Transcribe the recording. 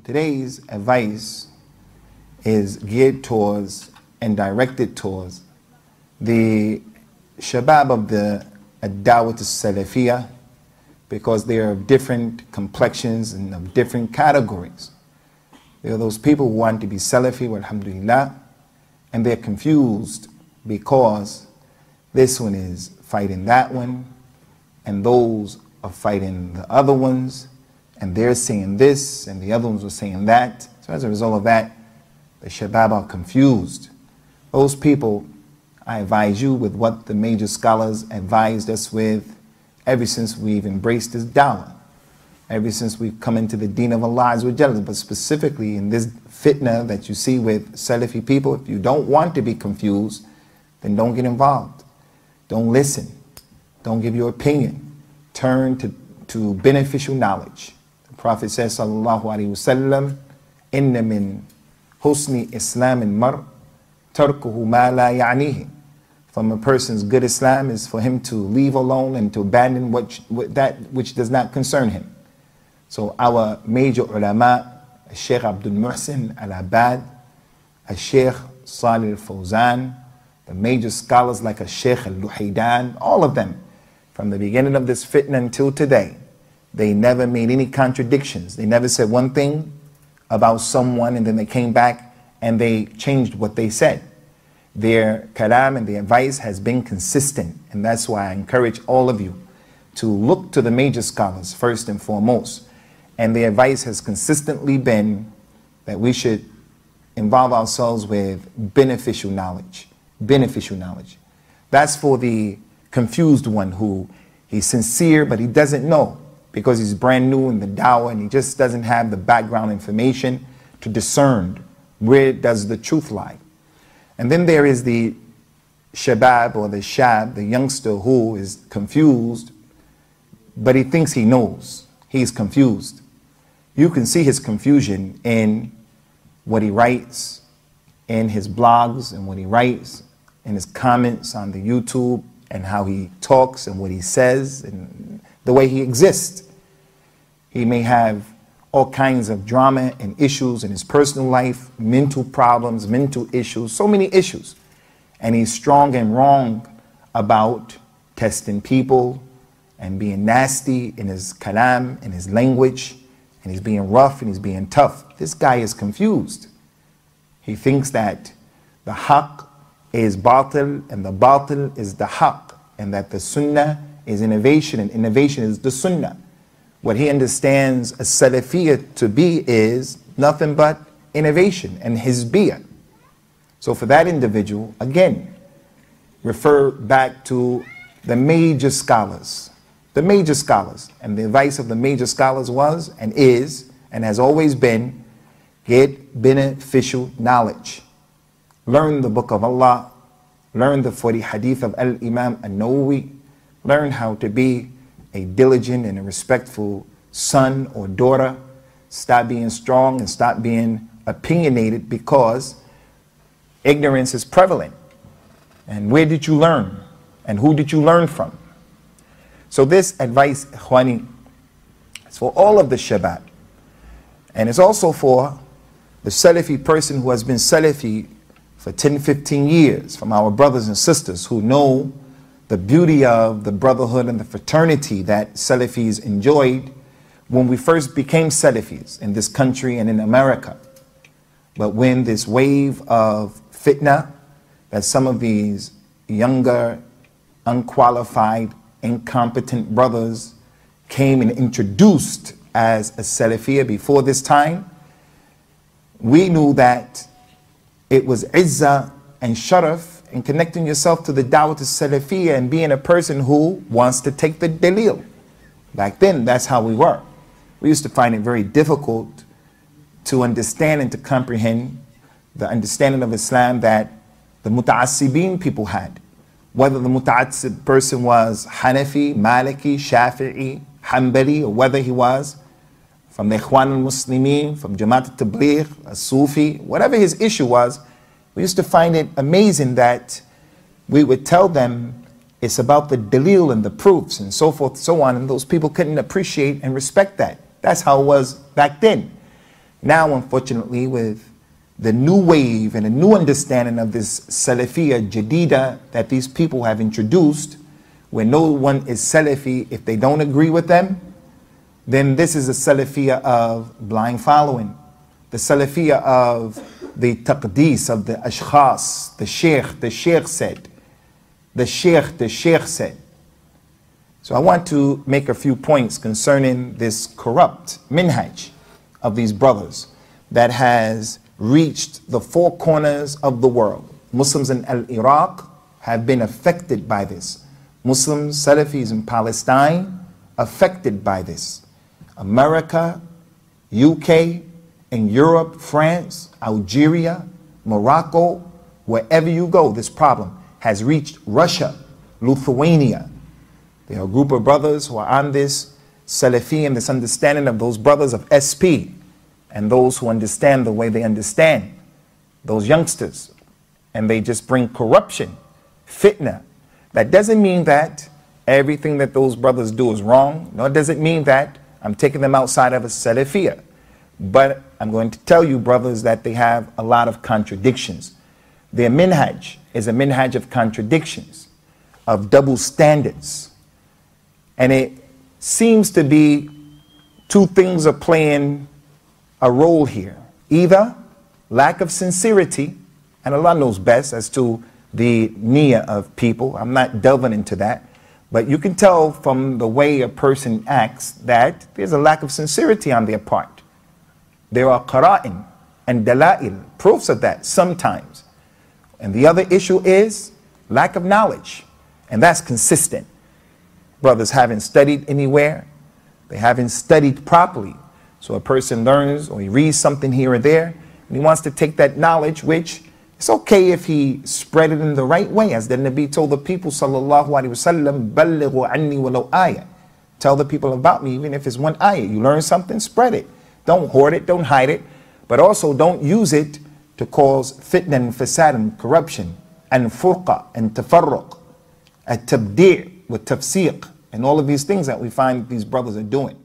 Today's advice is geared towards and directed towards the shabab of the Ad-Dawat As-Salafiyah, because they are of different complexions and of different categories. There are those people who want to be Salafi, alhamdulillah, and they're confused because this one is fighting that one, and those are fighting the other ones, and they're saying this, and the other ones are saying that. So as a result of that, the shabab are confused. Those people, I advise you with what the major scholars advised us with ever since we've embraced this dawah, ever since we've come into the deen of Allah Azza wa Jalla, but specifically in this fitna that you see with Salafi people. If you don't want to be confused, then don't get involved. Don't listen. Don't give your opinion. Turn to beneficial knowledge. The Prophet says, sallallahu alaihi wasallam, inna min husni islam al-mar tarkuhu ma la ya'nihi. From a person's good Islam is for him to leave alone and to abandon that which does not concern him. So our major ulama, Sheikh Abdul Muhsin Al-Abad, Sheikh Salih Al-Fawzan, the major scholars like Sheikh Al-Luhaydan, all of them, from the beginning of this fitna until today, they never made any contradictions. They never said one thing about someone and then they came back and they changed what they said. Their kalam and their advice has been consistent, and that's why I encourage all of you to look to the major scholars first and foremost. And the advice has consistently been that we should involve ourselves with beneficial knowledge. Beneficial knowledge. That's for the confused one who he's sincere but he doesn't know because he's brand new in the dawah and he just doesn't have the background information to discern where does the truth lie. And then there is the shabab or the shab, the youngster who is confused, but he thinks he knows. He's confused. You can see his confusion in what he writes, in his blogs, and what he writes, in his comments on the YouTube, and how he talks and what he says, and the way he exists. He may have all kinds of drama and issues in his personal life, mental problems, mental issues, so many issues. And he's strong and wrong about testing people and being nasty in his kalam, in his language, and he's being rough and he's being tough. This guy is confused. He thinks that the haqq is batil and the batil is the haqq, and that the sunnah is innovation and innovation is the sunnah. What he understands a Salafiyah to be is nothing but innovation and hizbiyah. So for that individual, again, refer back to the major scholars. The major scholars. And the advice of the major scholars was and is and has always been, get beneficial knowledge. Learn the book of Allah. Learn the 40 hadith of Al-Imam An-Nawawi. Learn how to be a diligent and a respectful son or daughter. Stop being strong and stop being opinionated because ignorance is prevalent. And where did you learn? And who did you learn from? So this advice, ikhwani, is for all of the shabab. And it's also for the Salafi person who has been Salafi for 10, 15 years, from our brothers and sisters who know the beauty of the brotherhood and the fraternity that Salafis enjoyed when we first became Salafis in this country and in America. But when this wave of fitna that some of these younger, unqualified, incompetent brothers came and introduced as a Salafiyah before this time, we knew that it was izzah and sharaf and connecting yourself to the Dawat As-Salafiyah and being a person who wants to take the dalil. Back then, that's how we were. We used to find it very difficult to understand and to comprehend the understanding of Islam that the muta'assibin people had. Whether the muta'assib person was Hanafi, Maliki, Shafi'i, Hanbali, or whether he was from the Ikhwan al-Muslimin, from Jamaat al-Tabligh, a Sufi, whatever his issue was, we used to find it amazing that we would tell them it's about the dalil and the proofs and so forth and so on, and those people couldn't appreciate and respect that. That's how it was back then. Now, unfortunately, with the new wave and a new understanding of this Salafiyya Jadida that these people have introduced, where no one is Salafi if they don't agree with them, then this is a Salafiyya of blind following, the Salafiyya of the taqdees, of the ashkhas, the sheikh said, the sheikh said. So I want to make a few points concerning this corrupt minhaj of these brothers that has reached the four corners of the world. Muslims in Iraq have been affected by this. Muslims, Salafis in Palestine, affected by this. America, UK, in Europe, France, Algeria, Morocco, wherever you go, this problem has reached Russia, Lithuania. There are a group of brothers who are on this Salafi and this understanding of those brothers of SP and those who understand the way they understand, those youngsters. And they just bring corruption, fitna. That doesn't mean that everything that those brothers do is wrong, nor does it mean that I'm taking them outside of a Salafiyya. But I'm going to tell you, brothers, that they have a lot of contradictions. Their minhaj is a minhaj of contradictions, of double standards. And it seems to be two things are playing a role here. Either lack of sincerity, and Allah knows best as to the niyyah of people. I'm not delving into that. But you can tell from the way a person acts that there's a lack of sincerity on their part. There are qara'in and dala'il, proofs of that sometimes. And the other issue is lack of knowledge. And that's consistent. Brothers haven't studied anywhere. They haven't studied properly. So a person learns or he reads something here or there, and he wants to take that knowledge, which it's okay if he spread it in the right way, as the Nabi told the people, sallallahu alaihi wasallam, ballighu anni walau ayah. Tell the people about me, even if it's one ayah. You learn something, spread it. Don't hoard it, don't hide it, but also don't use it to cause fitna and fasad and corruption and furqa and tafarruq, at tabdi' with tafsiq, and all of these things that we find these brothers are doing.